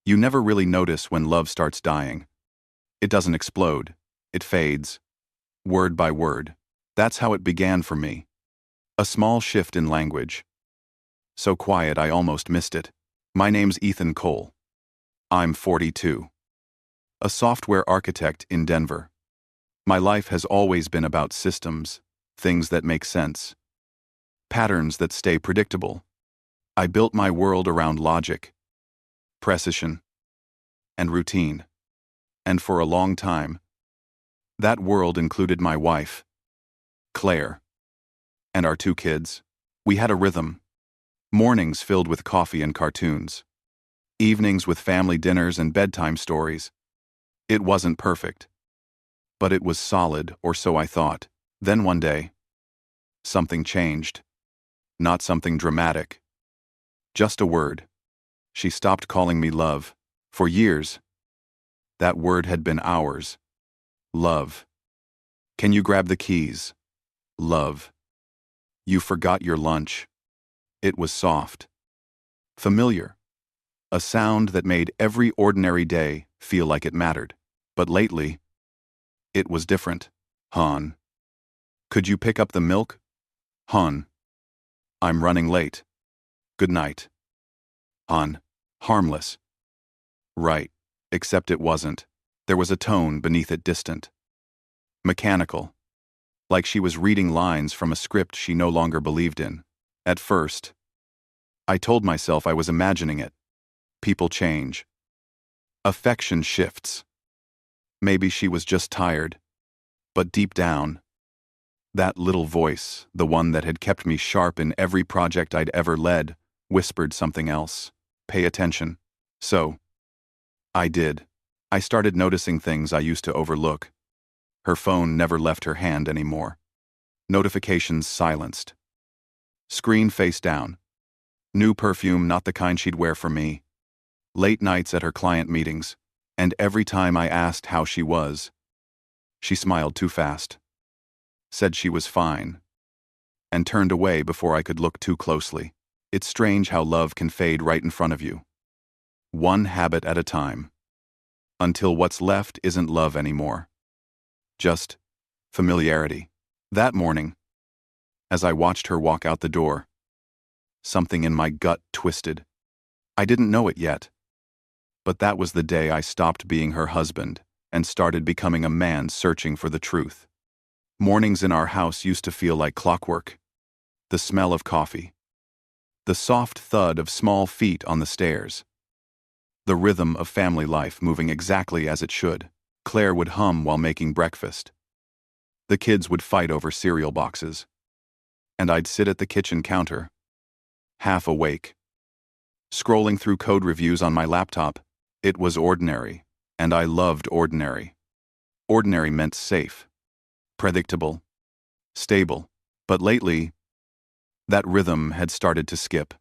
You never really notice when love starts dying. It doesn't explode. It fades. Word by word. That's how it began for me. A small shift in language. So quiet I almost missed it. My name's Ethan Cole. I'm 42. A software architect in Denver. My life has always been about systems, things that make sense, patterns that stay predictable. I built my world around logic, precision, and routine. And for a long time, that world included my wife, Claire, and our 2 kids. We had a rhythm. Mornings filled with coffee and cartoons. Evenings with family dinners and bedtime stories. It wasn't perfect, but it was solid, or so I thought. Then one day, something changed. Not something dramatic. Just a word. She stopped calling me love. For years, that word had been ours. Love. Can you grab the keys? Love. You forgot your lunch. It was soft. Familiar. A sound that made every ordinary day feel like it mattered. But lately, it was different. Hon. Could you pick up the milk? Hon. I'm running late. Good night. Hon. Harmless. Right. Except it wasn't. There was a tone beneath it, distant. Mechanical. Like she was reading lines from a script she no longer believed in. At first, I told myself I was imagining it. People change. Affection shifts. Maybe she was just tired. But deep down, that little voice, the one that had kept me sharp in every project I'd ever led, whispered something else. Pay attention. So, I did. I started noticing things I used to overlook. Her phone never left her hand anymore. Notifications silenced. Screen face down. New perfume, not the kind she'd wear for me. Late nights at her client meetings, and every time I asked how she was, she smiled too fast, said she was fine, and turned away before I could look too closely. It's strange how love can fade right in front of you. One habit at a time. Until what's left isn't love anymore. Just familiarity. That morning, as I watched her walk out the door, something in my gut twisted. I didn't know it yet. But that was the day I stopped being her husband and started becoming a man searching for the truth. Mornings in our house used to feel like clockwork. The smell of coffee. The soft thud of small feet on the stairs. The rhythm of family life moving exactly as it should. Claire would hum while making breakfast. The kids would fight over cereal boxes. And I'd sit at the kitchen counter, half awake, scrolling through code reviews on my laptop. It was ordinary, and I loved ordinary. Ordinary meant safe, predictable, stable. But lately, that rhythm had started to skip.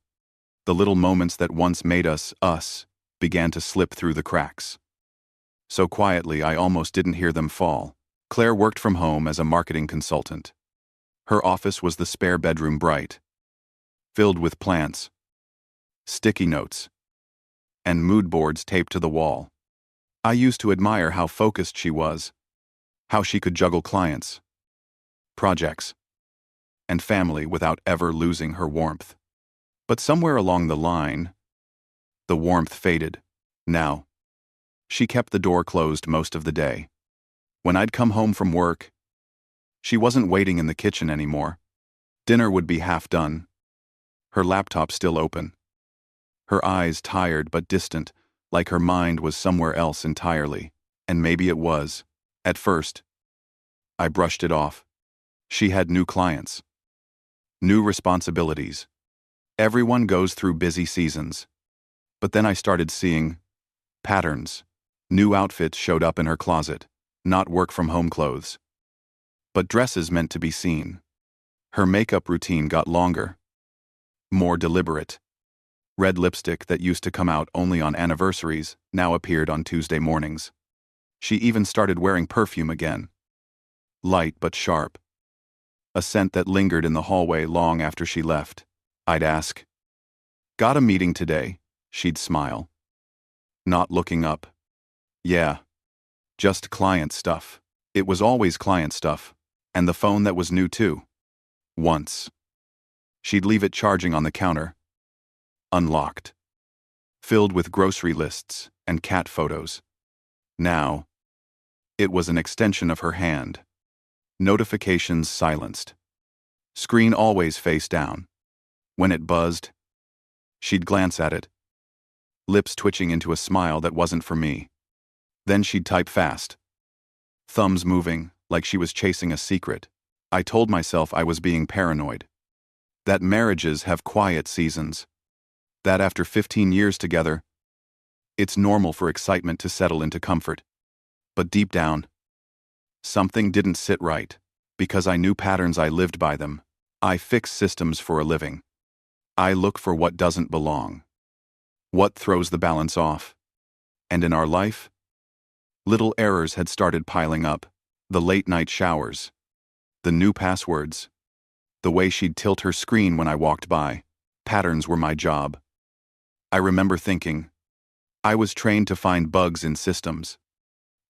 The little moments that once made us began to slip through the cracks. So quietly I almost didn't hear them fall. Claire worked from home as a marketing consultant. Her office was the spare bedroom, bright, filled with plants, sticky notes, and mood boards taped to the wall. I used to admire how focused she was, how she could juggle clients, projects, and family without ever losing her warmth. But somewhere along the line, the warmth faded. Now, she kept the door closed most of the day. When I'd come home from work, she wasn't waiting in the kitchen anymore. Dinner would be half done, her laptop still open. Her eyes tired but distant, like her mind was somewhere else entirely. And maybe it was. At first, I brushed it off. She had new clients, new responsibilities. Everyone goes through busy seasons. But then I started seeing patterns. New outfits showed up in her closet, not work-from-home clothes, but dresses meant to be seen. Her makeup routine got longer, more deliberate. Red lipstick that used to come out only on anniversaries now appeared on Tuesday mornings. She even started wearing perfume again. Light but sharp. A scent that lingered in the hallway long after she left. I'd ask, "Got a meeting today?" She'd smile. Not looking up. Yeah, just client stuff. It was always client stuff. And the phone that was new too. Once. She'd leave it charging on the counter. Unlocked. Filled with grocery lists and cat photos. Now, it was an extension of her hand. Notifications silenced. Screen always face down. When it buzzed, she'd glance at it, lips twitching into a smile that wasn't for me. Then she'd type fast. Thumbs moving, like she was chasing a secret. I told myself I was being paranoid. That marriages have quiet seasons. That after 15 years together, it's normal for excitement to settle into comfort. But deep down, something didn't sit right, because I knew patterns. I lived by them. I fix systems for a living. I look for what doesn't belong. What throws the balance off. And in our life, little errors had started piling up. The late-night showers. The new passwords. The way she'd tilt her screen when I walked by. Patterns were my job. I remember thinking, I was trained to find bugs in systems.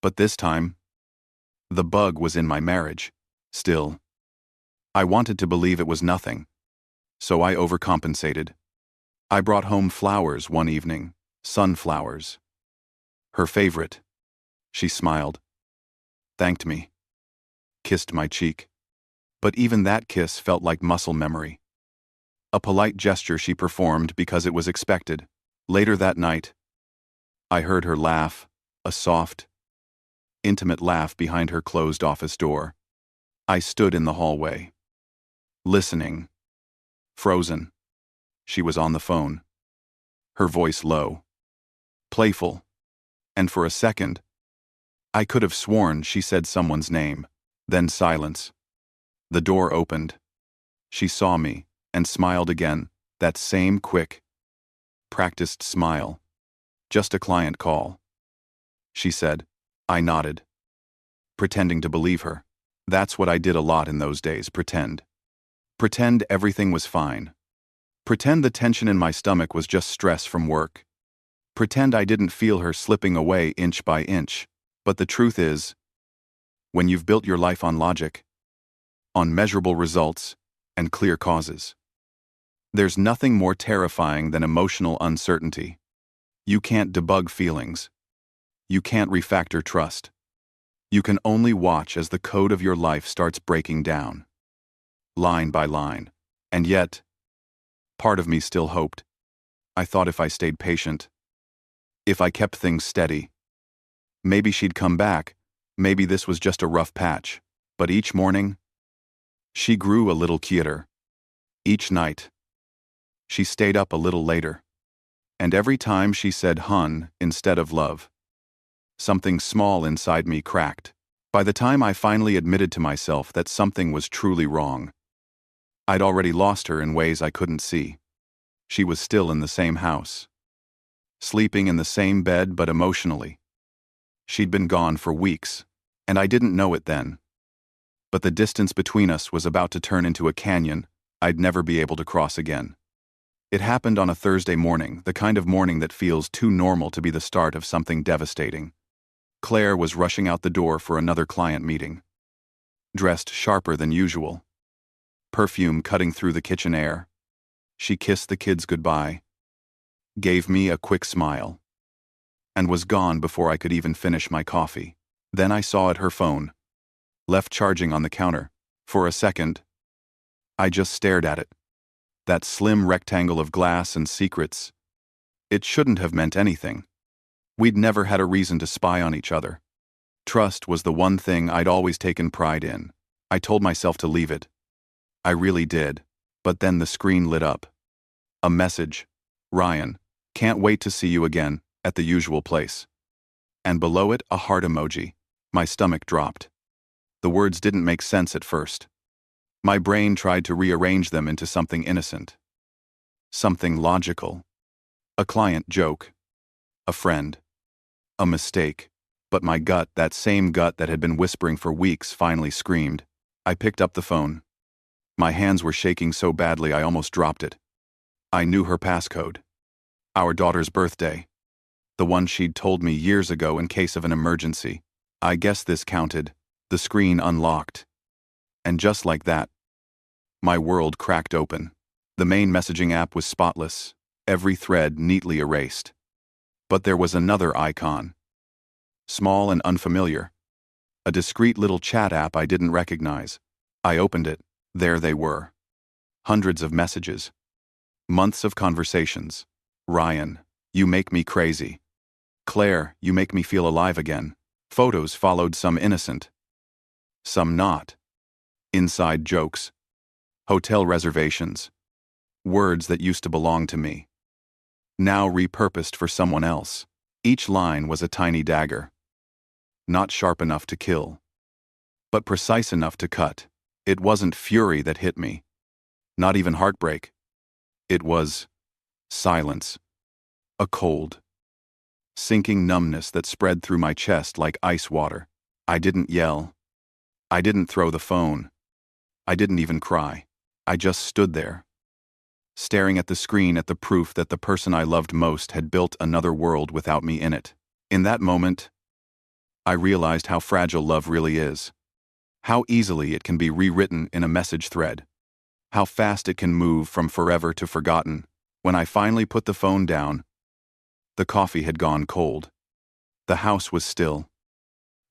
But this time, the bug was in my marriage. Still, I wanted to believe it was nothing. So I overcompensated. I brought home flowers one evening. Sunflowers. Her favorite. She smiled. Thanked me. Kissed my cheek. But even that kiss felt like muscle memory. A polite gesture she performed because it was expected. Later that night, I heard her laugh, a soft, intimate laugh behind her closed office door. I stood in the hallway, listening, frozen. She was on the phone, her voice low, playful, and for a second, I could have sworn she said someone's name, then silence. The door opened. She saw me and smiled again, that same quick, practiced smile. Just a client call. She said. I nodded, pretending to believe her. That's what I did a lot in those days, pretend. Pretend everything was fine. Pretend the tension in my stomach was just stress from work. Pretend I didn't feel her slipping away inch by inch. But the truth is, when you've built your life on logic, on measurable results, and clear causes, there's nothing more terrifying than emotional uncertainty. You can't debug feelings. You can't refactor trust. You can only watch as the code of your life starts breaking down, line by line. And yet, part of me still hoped. I thought if I stayed patient, if I kept things steady, maybe she'd come back, maybe this was just a rough patch. But each morning, she grew a little quieter. Each night, she stayed up a little later. And every time she said hun instead of love, something small inside me cracked. By the time I finally admitted to myself that something was truly wrong, I'd already lost her in ways I couldn't see. She was still in the same house, sleeping in the same bed, but emotionally, she'd been gone for weeks, and I didn't know it then. But the distance between us was about to turn into a canyon I'd never be able to cross again. It happened on a Thursday morning, the kind of morning that feels too normal to be the start of something devastating. Claire was rushing out the door for another client meeting. Dressed sharper than usual. Perfume cutting through the kitchen air. She kissed the kids goodbye, gave me a quick smile, and was gone before I could even finish my coffee. Then I saw her phone, left charging on the counter. For a second, I just stared at it. That slim rectangle of glass and secrets. It shouldn't have meant anything. We'd never had a reason to spy on each other. Trust was the one thing I'd always taken pride in. I told myself to leave it. I really did. But then the screen lit up. A message. Ryan, can't wait to see you again, at the usual place. And below it, a heart emoji. My stomach dropped. The words didn't make sense at first. My brain tried to rearrange them into something innocent. Something logical. A client joke. A friend. A mistake. But my gut, that same gut that had been whispering for weeks, finally screamed. I picked up the phone. My hands were shaking so badly I almost dropped it. I knew her passcode. Our daughter's birthday. the one she'd told me years ago in case of an emergency. I guess this counted. The screen unlocked. And just like that, my world cracked open. The main messaging app was spotless, every thread neatly erased. But there was another icon. Small and unfamiliar. A discreet little chat app I didn't recognize. I opened it. There they were. Hundreds of messages. Months of conversations. Ryan, you make me crazy. Claire, you make me feel alive again. Photos followed, some innocent, some not. Inside jokes. Hotel reservations. Words that used to belong to me. Now repurposed for someone else. Each line was a tiny dagger. Not sharp enough to kill, but precise enough to cut. It wasn't fury that hit me. Not even heartbreak. It was silence. A cold, sinking numbness that spread through my chest like ice water. I didn't yell. I didn't throw the phone. I didn't even cry. I just stood there, staring at the screen, at the proof that the person I loved most had built another world without me in it. In that moment, I realized how fragile love really is. How easily it can be rewritten in a message thread. How fast it can move from forever to forgotten. When I finally put the phone down, the coffee had gone cold. The house was still,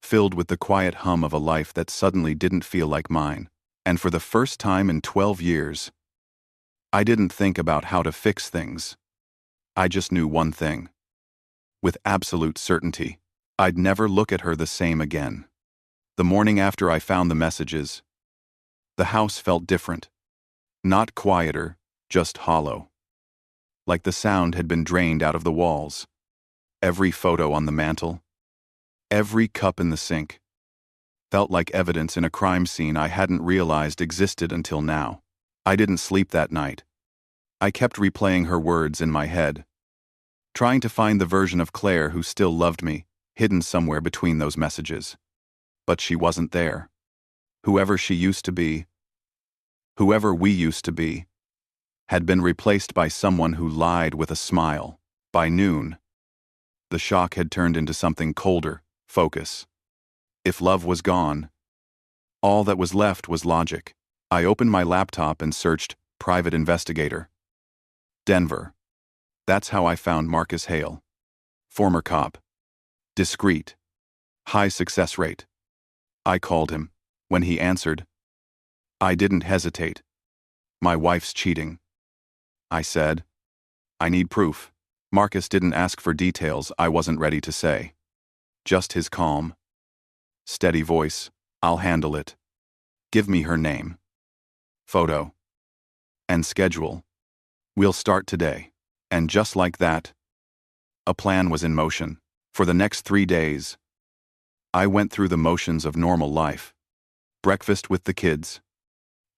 filled with the quiet hum of a life that suddenly didn't feel like mine. And for the first time in 12 years, I didn't think about how to fix things. I just knew one thing. With absolute certainty, I'd never look at her the same again. The morning after I found the messages, the house felt different. Not quieter, just hollow. Like the sound had been drained out of the walls. Every photo on the mantel, every cup in the sink, felt like evidence in a crime scene I hadn't realized existed until now. I didn't sleep that night. I kept replaying her words in my head, trying to find the version of Claire who still loved me, hidden somewhere between those messages. But she wasn't there. Whoever she used to be, whoever we used to be, had been replaced by someone who lied with a smile. By noon, the shock had turned into something colder, focus. If love was gone, all that was left was logic. I opened my laptop and searched private investigator. Denver. That's how I found Marcus Hale. Former cop. Discreet. High success rate. I called him. When he answered, I didn't hesitate. My wife's cheating. I said, I need proof. Marcus didn't ask for details I wasn't ready to say. Just his calm, steady voice. I'll handle it. Give me her name, photo, and schedule. We'll start today. And just like that, a plan was in motion. For the next 3 days, I went through the motions of normal life. Breakfast with the kids,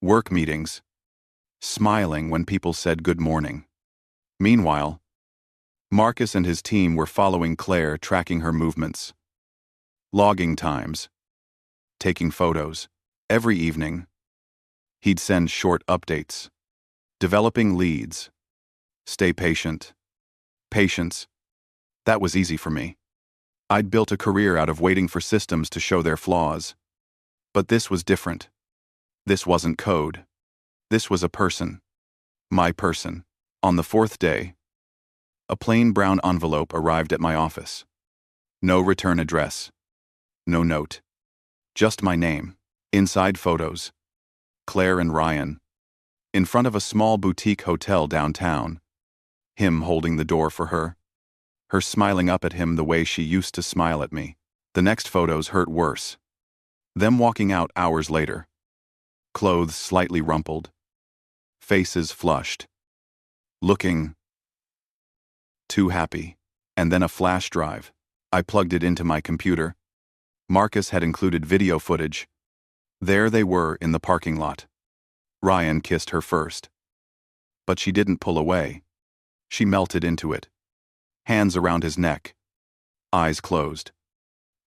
work meetings, smiling when people said good morning. Meanwhile, Marcus and his team were following Claire, tracking her movements, logging times, taking photos. Every evening, he'd send short updates, developing leads. Stay patient. Patience. That was easy for me. I'd built a career out of waiting for systems to show their flaws. But this was different. This wasn't code. This was a person. My person. On the 4th day, a plain brown envelope arrived at my office. No return address. No note. Just my name. Inside photos. Claire and Ryan. In front of a small boutique hotel downtown. Him holding the door for her. Her smiling up at him the way she used to smile at me. The next photos hurt worse. Them walking out hours later. Clothes slightly rumpled. Faces flushed. Looking too happy. And then a flash drive. I plugged it into my computer. Marcus had included video footage. There they were in the parking lot. Ryan kissed her first. But she didn't pull away. She melted into it. Hands around his neck. Eyes closed.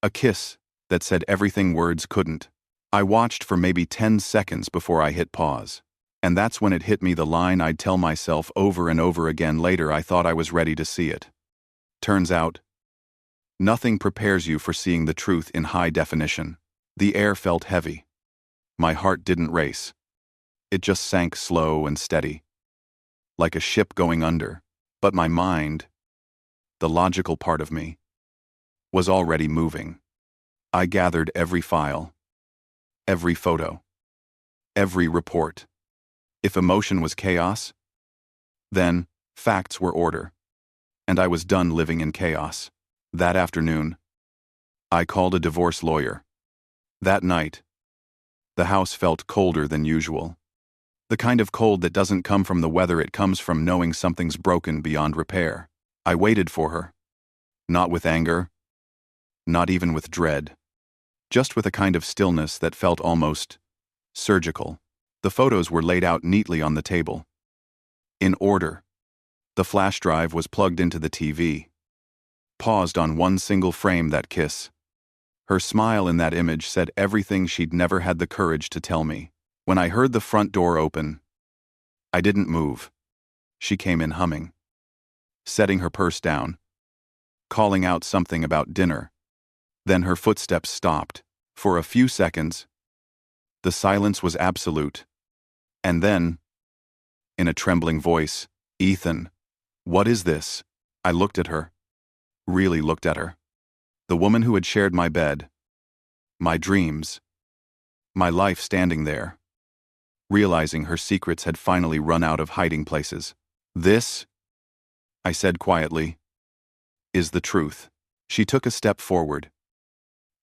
A kiss that said everything words couldn't. I watched for maybe 10 seconds before I hit pause. And that's when it hit me, the line I'd tell myself over and over again later. I thought I was ready to see it. Turns out, Nothing prepares you for seeing the truth in high definition. The air felt heavy. My heart didn't race. It just sank slow and steady, like a ship going under. But my mind, the logical part of me, was already moving. I gathered every file, every photo, every report. If emotion was chaos, then facts were order. And I was done living in chaos. That afternoon, I called a divorce lawyer. That night, the house felt colder than usual. The kind of cold that doesn't come from the weather, it comes from knowing something's broken beyond repair. I waited for her. Not with anger, not even with dread. Just with a kind of stillness that felt almost surgical. The photos were laid out neatly on the table. In order. The flash drive was plugged into the TV. Paused on one single frame, that kiss. Her smile in that image said everything she'd never had the courage to tell me. When I heard the front door open, I didn't move. She came in humming, setting her purse down, calling out something about dinner. Then her footsteps stopped. For a few seconds, the silence was absolute. And then, in a trembling voice, "Ethan, what is this?" I looked at her. Really looked at her. The woman who had shared my bed, my dreams, my life, standing there, realizing her secrets had finally run out of hiding places. "This," I said quietly, "is the truth." She took a step forward,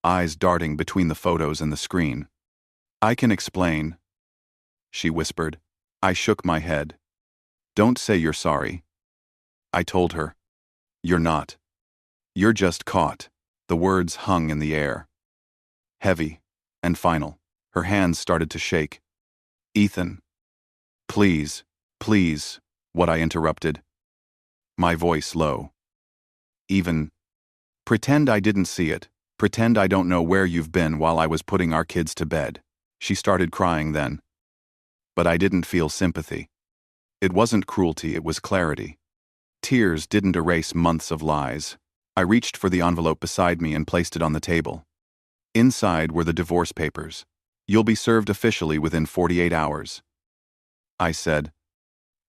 eyes darting between the photos and the screen. "I can explain," she whispered. I shook my head. "Don't say you're sorry," I told her. "You're not. You're just caught." The words hung in the air, heavy and final. Her hands started to shake. "Ethan, please, please," what I interrupted, my voice low. "Even pretend I didn't see it. Pretend I don't know where you've been while I was putting our kids to bed." She started crying then. But I didn't feel sympathy. It wasn't cruelty, it was clarity. Tears didn't erase months of lies. I reached for the envelope beside me and placed it on the table. Inside were the divorce papers. "You'll be served officially within 48 hours. I said.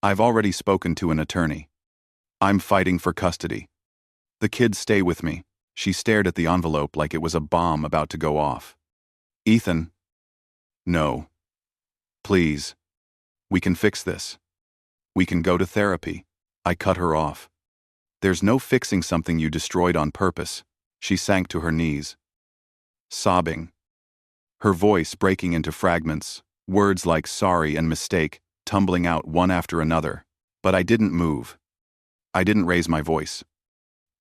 "I've already spoken to an attorney. I'm fighting for custody. The kids stay with me." She stared at the envelope like it was a bomb about to go off. "Ethan. No. Please. We can fix this. We can go to therapy." I cut her off. "There's no fixing something you destroyed on purpose." She sank to her knees, sobbing, her voice breaking into fragments, words like sorry and mistake tumbling out one after another. But I didn't move. I didn't raise my voice.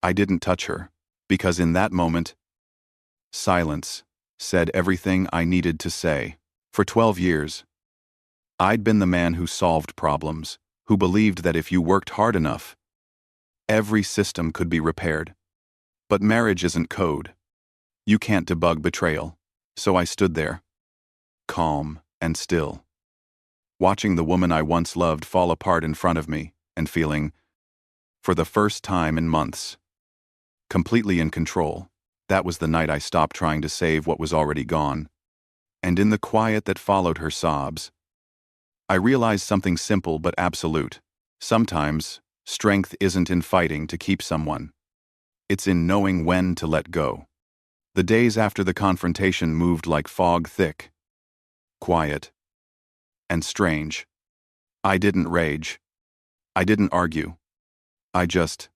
I didn't touch her, because in that moment, silence said everything I needed to say. For 12 years, I'd been the man who solved problems, who believed that if you worked hard enough, every system could be repaired. But marriage isn't code. You can't debug betrayal. So I stood there, calm and still, watching the woman I once loved fall apart in front of me and feeling, for the first time in months, completely in control. That was the night I stopped trying to save what was already gone. And in the quiet that followed her sobs, I realized something simple but absolute. Sometimes, strength isn't in fighting to keep someone. It's in knowing when to let go. The days after the confrontation moved like fog, thick, quiet, and strange. I didn't rage. I didn't argue. I just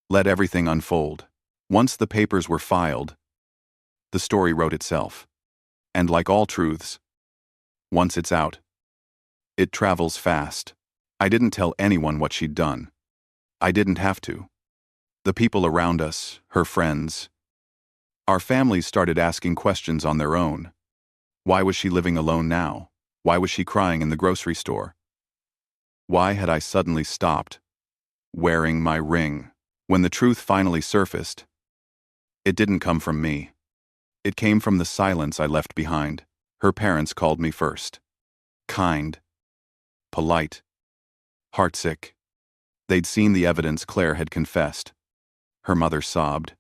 let everything unfold. Once the papers were filed, the story wrote itself. And like all truths, once it's out, it travels fast. I didn't tell anyone what she'd done. I didn't have to. The people around us, her friends, our families started asking questions on their own. Why was she living alone now? Why was she crying in the grocery store? Why had I suddenly stopped wearing my ring? When the truth finally surfaced, it didn't come from me. It came from the silence I left behind. Her parents called me first. Kind, polite, heartsick. They'd seen the evidence Claire had confessed. Her mother sobbed.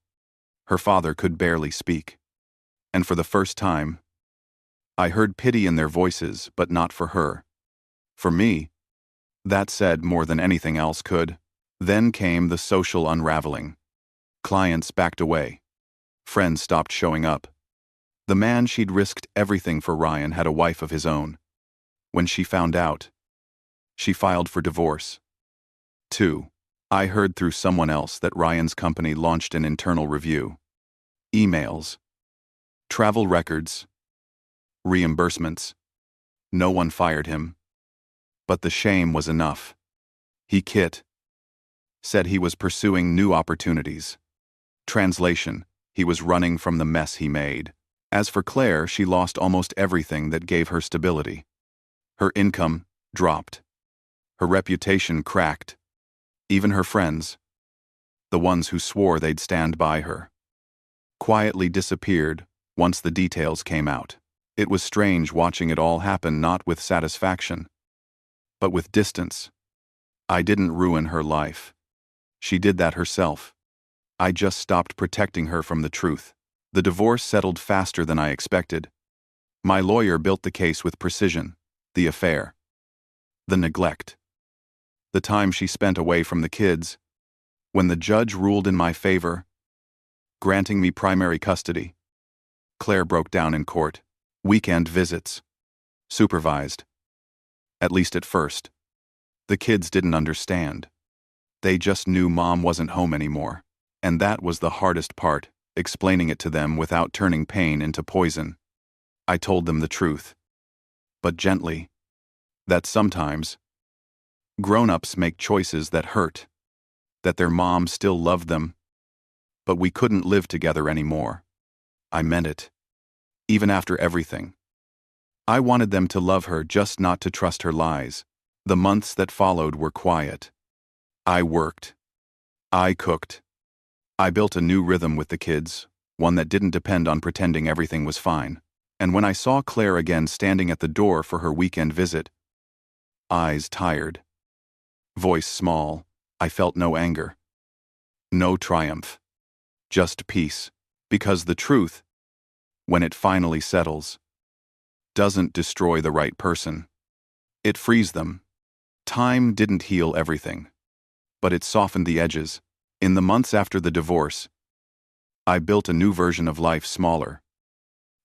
Her father could barely speak. And for the first time, I heard pity in their voices, but not for her. For me, that said more than anything else could. Then came the social unraveling. Clients backed away. Friends stopped showing up. The man she'd risked everything for, Ryan, had a wife of his own. When she found out, she filed for divorce. 2. I heard through someone else that Ryan's company launched an internal review. Emails, travel records, reimbursements. No one fired him. But the shame was enough. He said he was pursuing new opportunities. Translation: he was running from the mess he made. As for Claire, she lost almost everything that gave her stability. Her income dropped. Her reputation cracked. Even her friends, the ones who swore they'd stand by her, quietly disappeared once the details came out. It was strange watching it all happen, not with satisfaction, but with distance. I didn't ruin her life. She did that herself. I just stopped protecting her from the truth. The divorce settled faster than I expected. My lawyer built the case with precision. The affair, the neglect, the time she spent away from the kids. When the judge ruled in my favor, granting me primary custody, Claire broke down in court. Weekend visits, supervised. At least at first. The kids didn't understand. They just knew Mom wasn't home anymore. And that was the hardest part, explaining it to them without turning pain into poison. I told them the truth, but gently, that sometimes grown-ups make choices that hurt, that their mom still loved them, but we couldn't live together anymore. I meant it. Even after everything. I wanted them to love her, just not to trust her lies. The months that followed were quiet. I worked. I cooked. I built a new rhythm with the kids, one that didn't depend on pretending everything was fine. And when I saw Claire again standing at the door for her weekend visit, eyes tired, voice small, I felt no anger, no triumph, just peace. Because the truth, when it finally settles, doesn't destroy the right person. It frees them. Time didn't heal everything, but it softened the edges. In the months after the divorce, I built a new version of life, smaller,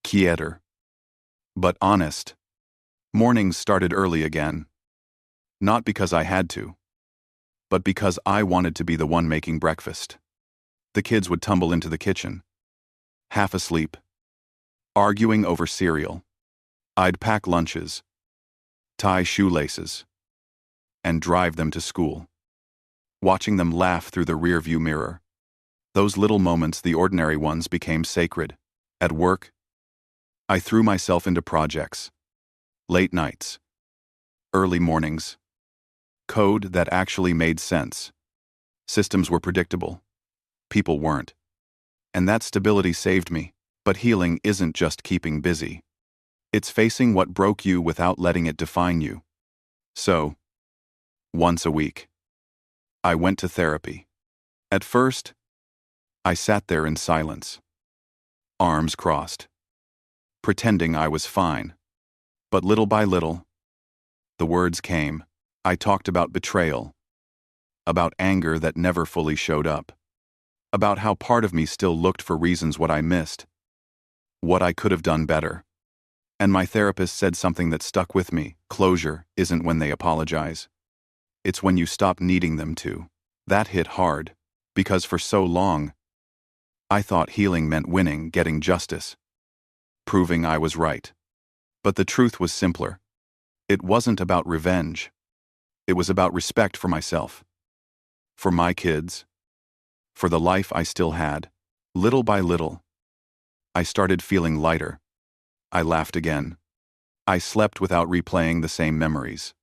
quieter, but honest. Mornings started early again. Not because I had to, but because I wanted to be the one making breakfast. The kids would tumble into the kitchen, half asleep, arguing over cereal. I'd pack lunches, tie shoelaces, and drive them to school, watching them laugh through the rearview mirror. Those little moments, the ordinary ones, became sacred. At work, I threw myself into projects, late nights, early mornings, code that actually made sense. Systems were predictable, people weren't. And that stability saved me. But healing isn't just keeping busy. It's facing what broke you without letting it define you. So, once a week, I went to therapy. At first, I sat there in silence, arms crossed, pretending I was fine. But little by little, the words came. I talked about betrayal, about anger that never fully showed up, about how part of me still looked for reasons what I missed, what I could have done better. And my therapist said something that stuck with me. Closure isn't when they apologize. It's when you stop needing them to. That hit hard, because for so long, I thought healing meant winning, getting justice, proving I was right. But the truth was simpler. It wasn't about revenge. It was about respect for myself, for my kids, for the life I still had. Little by little, I started feeling lighter. I laughed again. I slept without replaying the same memories.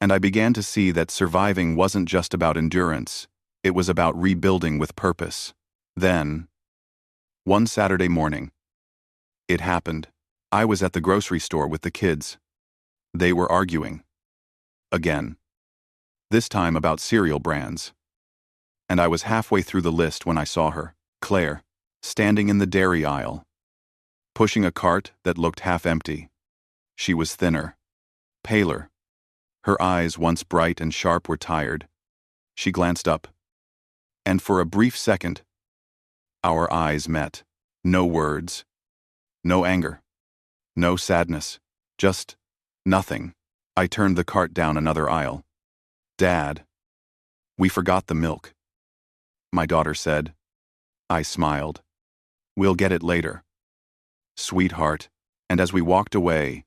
And I began to see that surviving wasn't just about endurance, it was about rebuilding with purpose. Then, one Saturday morning, it happened. I was at the grocery store with the kids. They were arguing. Again. This time about cereal brands. And I was halfway through the list when I saw her. Claire. standing in the dairy aisle, pushing a cart that looked half empty. She was thinner, paler. Her eyes, once bright and sharp, were tired. She glanced up, and for a brief second, our eyes met. No words, no anger, no sadness, just nothing. I turned the cart down another aisle. "Dad, we forgot the milk," my daughter said. I smiled. "We'll get it later, sweetheart." And as we walked away,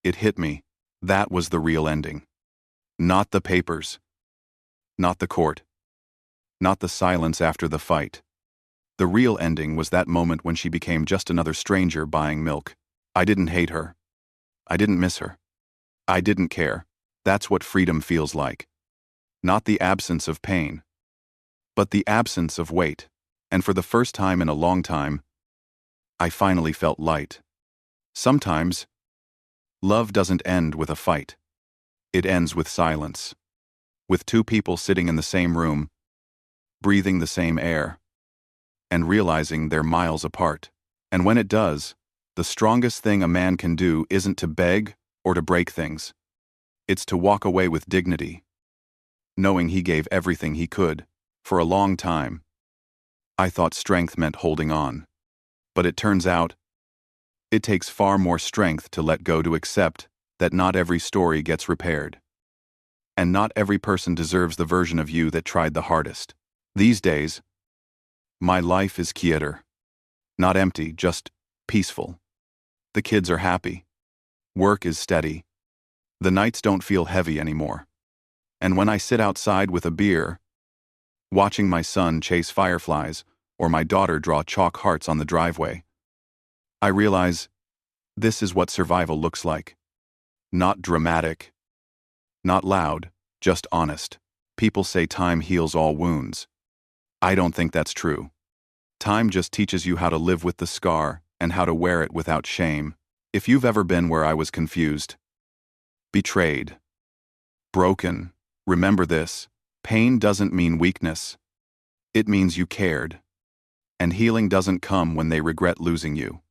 it hit me. That was the real ending. Not the papers, not the court, not the silence after the fight. The real ending was that moment when she became just another stranger buying milk. I didn't hate her. I didn't miss her. I didn't care. That's what freedom feels like. Not the absence of pain, but the absence of weight. And for the first time in a long time, I finally felt light. Sometimes, love doesn't end with a fight. It ends with silence. With two people sitting in the same room, breathing the same air, and realizing they're miles apart. And when it does, the strongest thing a man can do isn't to beg or to break things. It's to walk away with dignity, knowing he gave everything he could. For a long time, I thought strength meant holding on. But it turns out, it takes far more strength to let go, to accept that not every story gets repaired. And not every person deserves the version of you that tried the hardest. These days, my life is quieter. Not empty, just peaceful. The kids are happy. Work is steady. The nights don't feel heavy anymore. And when I sit outside with a beer, watching my son chase fireflies or my daughter draw chalk hearts on the driveway, I realize this is what survival looks like. Not dramatic, not loud, just honest. People say time heals all wounds. I don't think that's true. Time just teaches you how to live with the scar and how to wear it without shame. If you've ever been where I was, confused, betrayed, broken, remember this: pain doesn't mean weakness. It means you cared. And healing doesn't come when they regret losing you.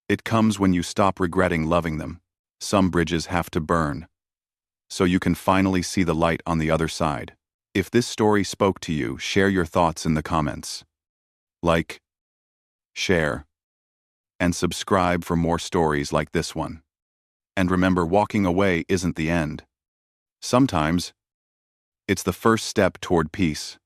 It comes when you stop regretting loving them. Some bridges have to burn, so you can finally see the light on the other side. If this story spoke to you, share your thoughts in the comments. Like, share, and subscribe for more stories like this one. And remember, walking away isn't the end. Sometimes, it's the first step toward peace.